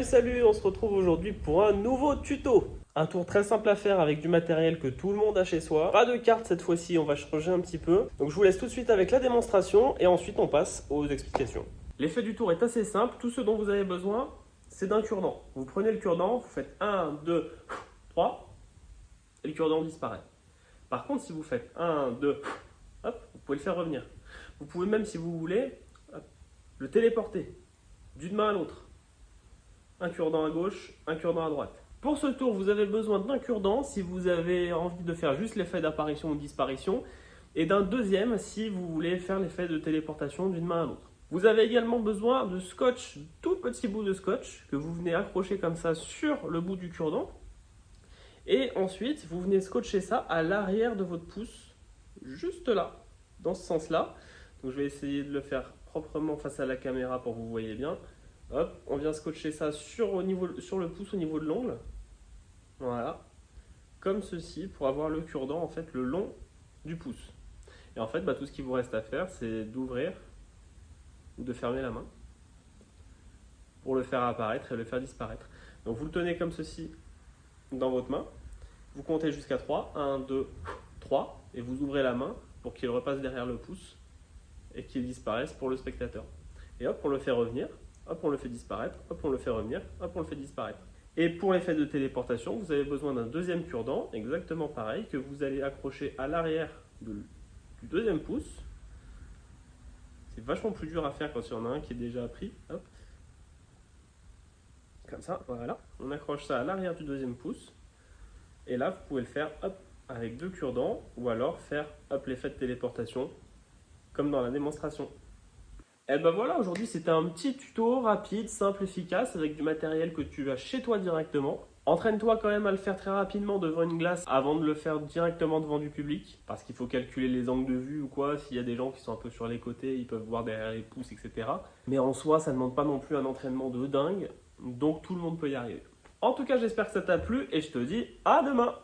Salut, on se retrouve aujourd'hui pour un nouveau tuto. Un tour très simple à faire avec du matériel que tout le monde a chez soi. Pas de carte cette fois-ci, on va changer un petit peu. Donc je vous laisse tout de suite avec la démonstration et ensuite on passe aux explications. L'effet du tour est assez simple, tout ce dont vous avez besoin, c'est d'un cure-dent. Vous prenez le cure-dent, vous faites 1, 2, 3 et le cure-dent disparaît. Par contre, si vous faites 1, 2, hop, vous pouvez le faire revenir. Vous pouvez même, si vous voulez, hop, le téléporter d'une main à l'autre. Un cure-dent à gauche, un cure-dent à droite. Pour ce tour, vous avez besoin d'un cure-dent si vous avez envie de faire juste l'effet d'apparition ou de disparition, et d'un deuxième si vous voulez faire l'effet de téléportation d'une main à l'autre. Vous avez également besoin de scotch, tout petit bout de scotch, que vous venez accrocher comme ça sur le bout du cure-dent, et ensuite vous venez scotcher ça à l'arrière de votre pouce, juste là, dans ce sens-là. Donc je vais essayer de le faire proprement face à la caméra pour que vous voyez bien. Hop, on vient scotcher ça sur le pouce au niveau de l'ongle. Voilà. Comme ceci pour avoir le cure-dent en fait le long du pouce. Et en fait, tout ce qu'il vous reste à faire, c'est d'ouvrir ou de fermer la main pour le faire apparaître et le faire disparaître. Donc vous le tenez comme ceci dans votre main. Vous comptez jusqu'à 3. 1, 2, 3. Et vous ouvrez la main pour qu'il repasse derrière le pouce et qu'il disparaisse pour le spectateur. Et hop, on le fait revenir. Hop, on le fait disparaître, hop, on le fait revenir, hop, on le fait disparaître. Et pour l'effet de téléportation, vous avez besoin d'un deuxième cure-dent, exactement pareil, que vous allez accrocher à l'arrière du deuxième pouce. C'est vachement plus dur à faire quand il y en a un qui est déjà pris. Hop. Comme ça, voilà. On accroche ça à l'arrière du deuxième pouce. Et là, vous pouvez le faire hop, avec deux cure-dents, ou alors faire hop, l'effet de téléportation, comme dans la démonstration. Et ben voilà, aujourd'hui c'était un petit tuto rapide, simple, efficace, avec du matériel que tu as chez toi directement. Entraîne-toi quand même à le faire très rapidement devant une glace avant de le faire directement devant du public, parce qu'il faut calculer les angles de vue ou quoi, s'il y a des gens qui sont un peu sur les côtés, ils peuvent voir derrière les pouces, etc. Mais en soi, ça ne demande pas non plus un entraînement de dingue, donc tout le monde peut y arriver. En tout cas, j'espère que ça t'a plu et je te dis à demain!